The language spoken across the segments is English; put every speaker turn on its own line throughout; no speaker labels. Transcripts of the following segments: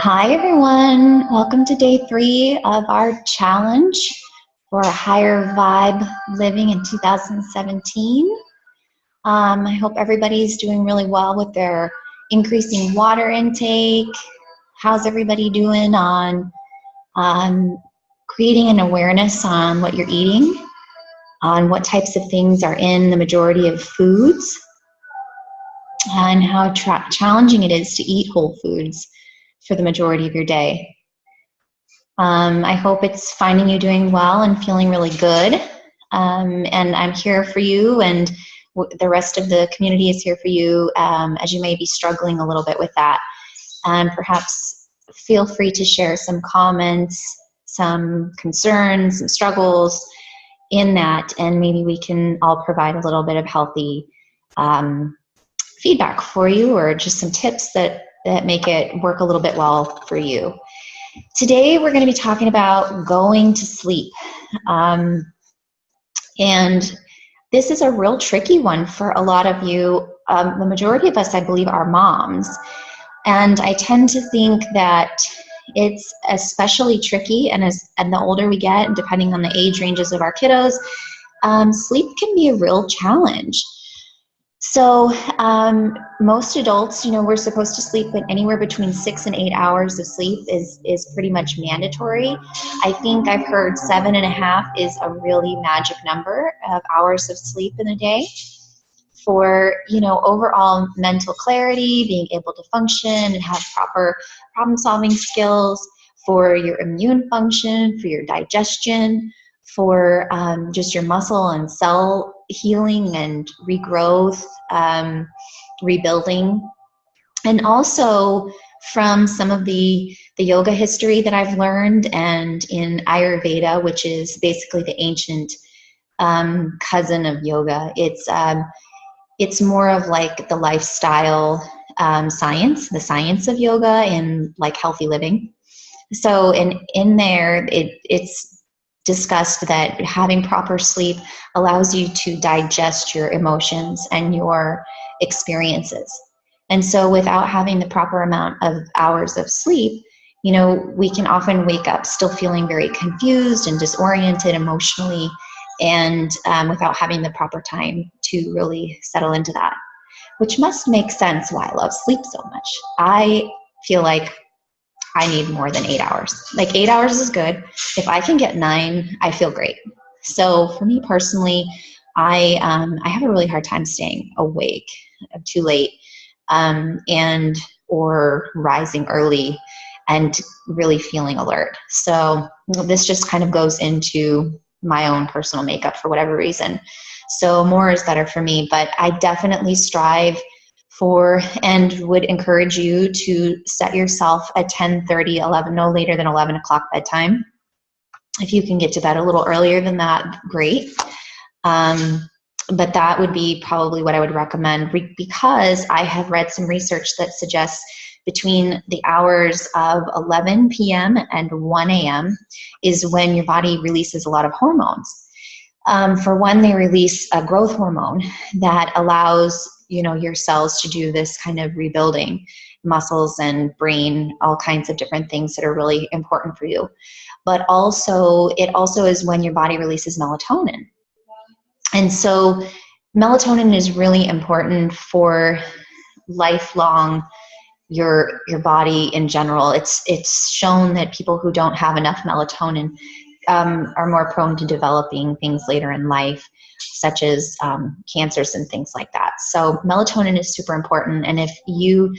Hi, everyone. Welcome to day 3 of our challenge for a higher vibe living in 2017. I hope everybody's doing really well with their increasing water intake. How's everybody doing on creating an awareness on what you're eating, on what types of things are in the majority of foods, and how challenging it is to eat whole foods for the majority of your day. I hope it's finding you doing well and feeling really good. And I'm here for you, and the rest of the community is here for you as you may be struggling a little bit with that. And perhaps feel free to share some comments, some concerns, some struggles in that, and maybe we can all provide a little bit of healthy feedback for you, or just some tips that make it work a little bit well for you. Today we're going to be talking about going to sleep. And this is a real tricky one for a lot of you. The majority of us, I believe, are moms. And I tend to think that it's especially tricky, and the older we get, and depending on the age ranges of our kiddos, sleep can be a real challenge. So most adults, we're supposed to sleep anywhere between 6 and 8 hours of sleep is pretty much mandatory. I think I've heard 7.5 is a really magic number of hours of sleep in a day for, overall mental clarity, being able to function and have proper problem-solving skills, for your immune function, for your digestion, for just your muscle and cell healing and regrowth, rebuilding. And also from some of the yoga history that I've learned, and in Ayurveda, which is basically the ancient cousin of yoga, it's more of like the lifestyle science, the science of yoga, and like healthy living. So in there, it's discussed that having proper sleep allows you to digest your emotions and your experiences. And so without having the proper amount of hours of sleep, we can often wake up still feeling very confused and disoriented emotionally, and without having the proper time to really settle into that, which must make sense why I love sleep so much. I feel like I need more than 8 hours. Like 8 hours is good. If I can get 9, I feel great. So for me personally, I have a really hard time staying awake too late, and or rising early and really feeling alert. So this just kind of goes into my own personal makeup for whatever reason. So more is better for me, but I definitely strive for and would encourage you to set yourself a 10:30, 11, no later than 11 o'clock bedtime. If you can get to bed a little earlier than that, great. But that would be probably what I would recommend, because I have read some research that suggests between the hours of 11 p.m. and 1 a.m. is when your body releases a lot of hormones. For one, they release a growth hormone that allows your cells to do this kind of rebuilding, muscles and brain, all kinds of different things that are really important for you. But it also is when your body releases melatonin. And so melatonin is really important for lifelong, your body in general. It's shown that people who don't have enough melatonin are more prone to developing things later in life, such as cancers and things like that. So melatonin is super important. And if you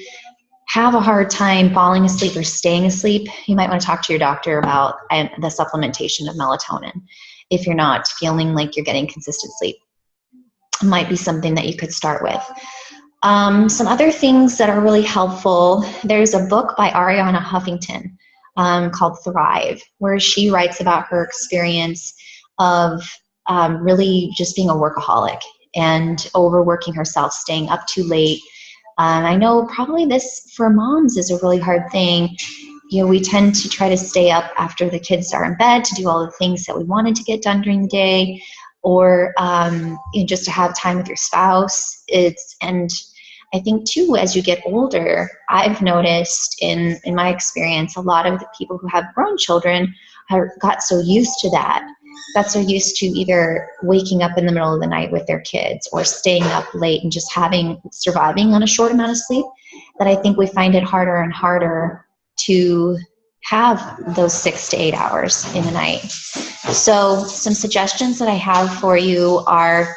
have a hard time falling asleep or staying asleep, you might want to talk to your doctor about the supplementation of melatonin. If you're not feeling like you're getting consistent sleep, it might be something that you could start with. Some other things that are really helpful, there's a book by Arianna Huffington called Thrive, where she writes about her experience of really just being a workaholic and overworking herself, staying up too late. I know probably this for moms is a really hard thing. We tend to try to stay up after the kids are in bed to do all the things that we wanted to get done during the day, or just to have time with your spouse. I think too, as you get older, I've noticed in my experience, a lot of the people who have grown children got so used to that, got so used to either waking up in the middle of the night with their kids or staying up late and just surviving on a short amount of sleep, that I think we find it harder and harder to have those 6 to 8 hours in the night. So some suggestions that I have for you are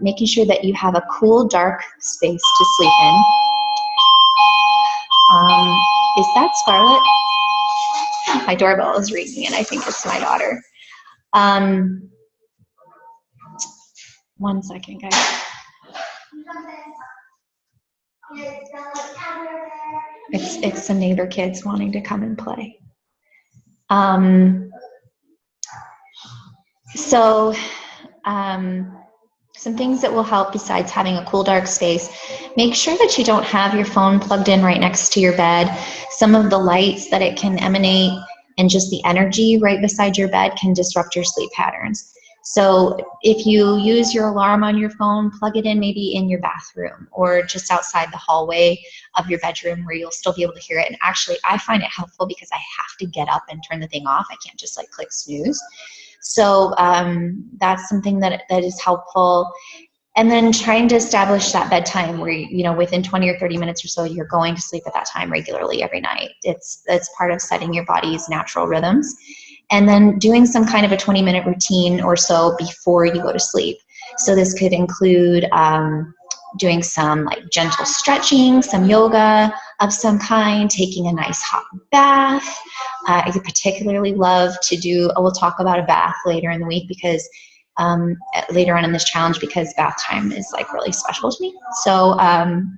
making sure that you have a cool, dark space to sleep in. Is that Scarlett? My doorbell is ringing, and I think it's my daughter. 1 second, guys. It's some neighbor kids wanting to come and play. Some things that will help besides having a cool, dark space: make sure that you don't have your phone plugged in right next to your bed. Some of the lights that it can emanate and just the energy right beside your bed can disrupt your sleep patterns. So if you use your alarm on your phone, plug it in maybe in your bathroom or just outside the hallway of your bedroom where you'll still be able to hear it. And actually, I find it helpful because I have to get up and turn the thing off. I can't just like click snooze. So that's something that is helpful. And then trying to establish that bedtime where, you know, within 20 or 30 minutes or so, you're going to sleep at that time regularly every night. It's part of setting your body's natural rhythms. And then doing some kind of a 20-minute routine or so before you go to sleep. So this could include doing some like gentle stretching, some yoga of some kind, taking a nice hot bath. I particularly love to do, we'll talk about a bath later in the week because later on in this challenge, because bath time is like really special to me. So,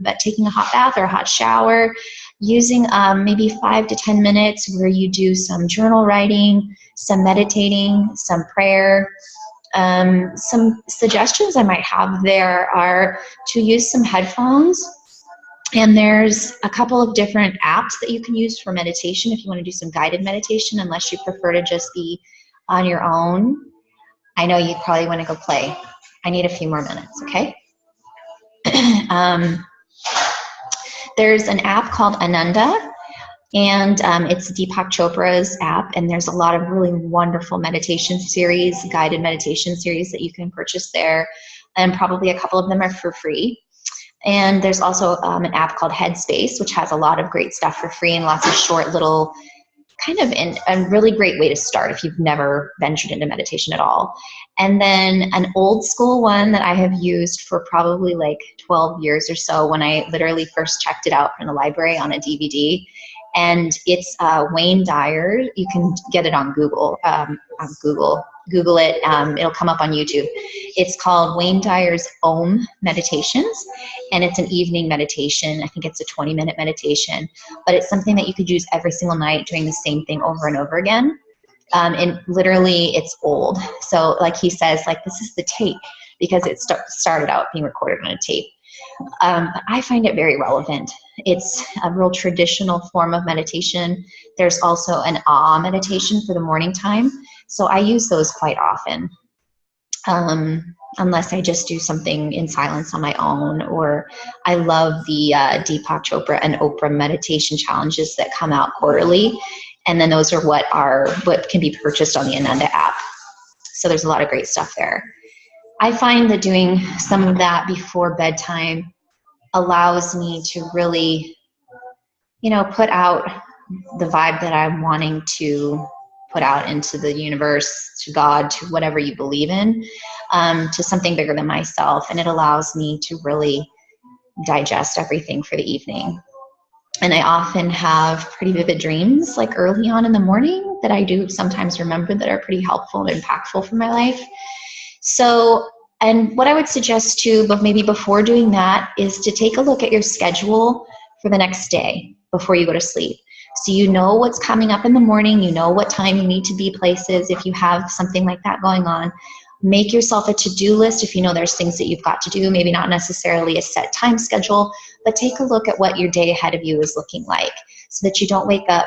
but taking a hot bath or a hot shower, using maybe 5 to 10 minutes where you do some journal writing, some meditating, some prayer. Some suggestions I might have there are to use some headphones. And there's a couple of different apps that you can use for meditation if you want to do some guided meditation, unless you prefer to just be on your own. I know you probably want to go play. I need a few more minutes, okay? There's an app called Ananda, and it's Deepak Chopra's app, and there's a lot of really wonderful meditation series, guided meditation series that you can purchase there, and probably a couple of them are for free. And there's also an app called Headspace, which has a lot of great stuff for free and lots of short little, kind of a really great way to start if you've never ventured into meditation at all. And then an old school one that I have used for probably like 12 years or so, when I literally first checked it out from the library on a DVD. And it's Wayne Dyer. You can get it on Google. Google it. It'll come up on YouTube. It's called Wayne Dyer's Om Meditations, and it's an evening meditation. I think it's a 20-minute meditation, but it's something that you could use every single night, doing the same thing over and over again. And literally, it's old. So, like he says, like this is the tape because it started out being recorded on a tape. But I find it very relevant. It's a real traditional form of meditation. There's also an awe meditation for the morning time. So I use those quite often, unless I just do something in silence on my own. Or I love the Deepak Chopra and Oprah meditation challenges that come out quarterly. And then those are what can be purchased on the Ananda app. So there's a lot of great stuff there. I find that doing some of that before bedtime allows me to really, put out the vibe that I'm wanting to put out into the universe, to God, to whatever you believe in, to something bigger than myself. And it allows me to really digest everything for the evening. And I often have pretty vivid dreams, like early on in the morning, that I do sometimes remember that are pretty helpful and impactful for my life. So, and what I would suggest too, but maybe before doing that, is to take a look at your schedule for the next day before you go to sleep. So you know what's coming up in the morning, you know what time you need to be places if you have something like that going on. Make yourself a to-do list if you know there's things that you've got to do, maybe not necessarily a set time schedule, but take a look at what your day ahead of you is looking like so that you don't wake up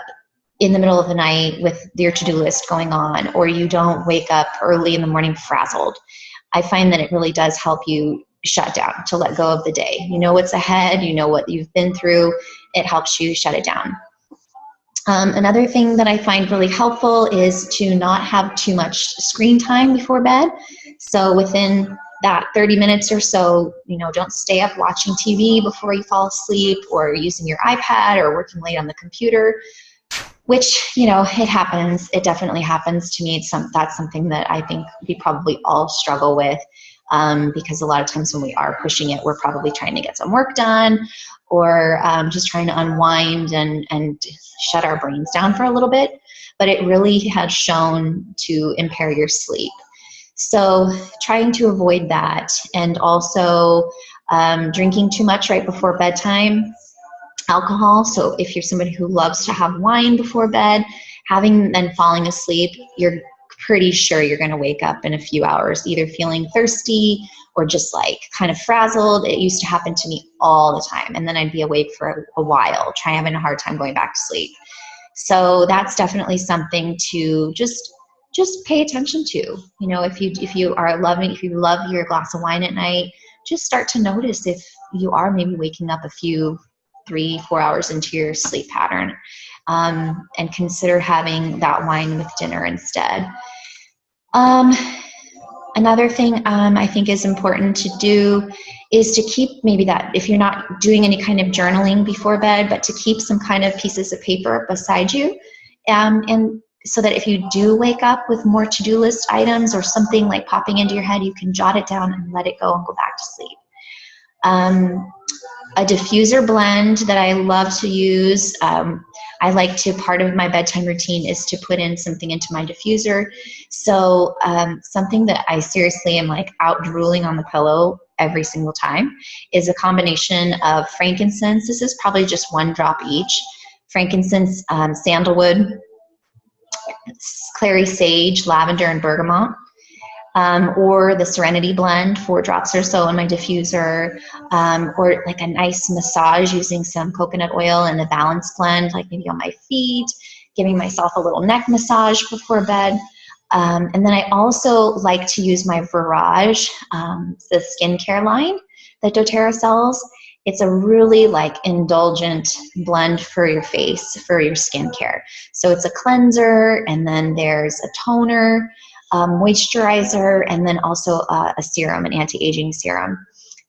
in the middle of the night with your to-do list going on, or you don't wake up early in the morning frazzled. I find that it really does help you shut down, to let go of the day. You know what's ahead, you know what you've been through. It helps you shut it down. Another thing that I find really helpful is to not have too much screen time before bed. So within that 30 minutes or so, you know, don't stay up watching TV before you fall asleep, or using your iPad, or working late on the computer, which, you know, it happens. It definitely happens to me. That's something that I think we probably all struggle with, because a lot of times when we are pushing it, we're probably trying to get some work done, or just trying to unwind and shut our brains down for a little bit. But it really has shown to impair your sleep. So trying to avoid that, and also drinking too much right before bedtime, alcohol. So if you're somebody who loves to have wine before bed, then falling asleep, you're pretty sure you're going to wake up in a few hours, either feeling thirsty or just like kind of frazzled. It used to happen to me all the time. And then I'd be awake for a while, having a hard time going back to sleep. So that's definitely something to just pay attention to. You know, if you love your glass of wine at night, just start to notice if you are maybe waking up a few 3-4 hours into your sleep pattern, and consider having that wine with dinner instead. Another thing I think is important to do is to keep, maybe that if you're not doing any kind of journaling before bed, but to keep some kind of pieces of paper beside you, and so that if you do wake up with more to-do list items or something like popping into your head, you can jot it down and let it go and go back to sleep. A diffuser blend that I love to use, I like to, part of my bedtime routine is to put in something into my diffuser. So something that I seriously am like out drooling on the pillow every single time is a combination of frankincense. This is probably just 1 drop each. Frankincense, sandalwood, clary sage, lavender, and bergamot. Or the Serenity blend, 4 drops or so in my diffuser, or like a nice massage using some coconut oil and a balance blend, like maybe on my feet, giving myself a little neck massage before bed. And then I also like to use my Virage, the skincare line that doTERRA sells. It's a really like indulgent blend for your face, for your skincare. So it's a cleanser, and then there's a toner, moisturizer, and then also a serum, an anti-aging serum.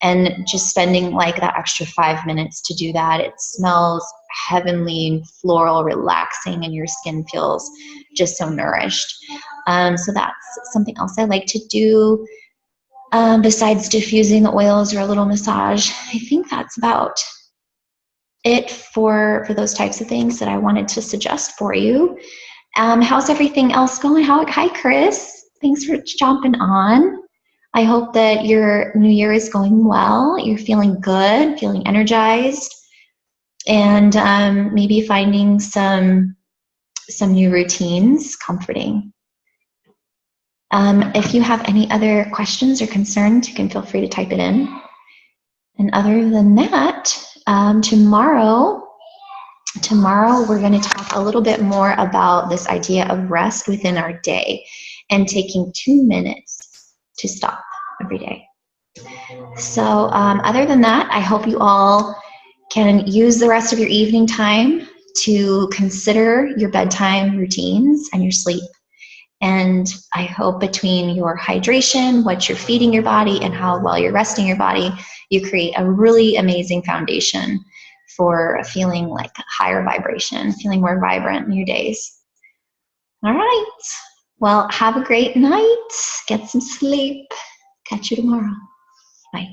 And just spending like that extra 5 minutes to do that, it smells heavenly, floral, relaxing, and your skin feels just so nourished. So that's something else I like to do. Besides diffusing the oils or a little massage, I think that's about it for those types of things that I wanted to suggest for you. How's everything else going? Hi, Chris. Thanks for jumping on. I hope that your new year is going well. You're feeling good, feeling energized, and maybe finding some new routines comforting. If you have any other questions or concerns, you can feel free to type it in. And other than that, tomorrow we're going to talk a little bit more about this idea of rest within our day and taking 2 minutes to stop every day. So other than that, I hope you all can use the rest of your evening time to consider your bedtime routines and your sleep. And I hope between your hydration, what you're feeding your body, and how well you're resting your body, you create a really amazing foundation for feeling like higher vibration, feeling more vibrant in your days. All right. Well, have a great night. Get some sleep. Catch you tomorrow. Bye.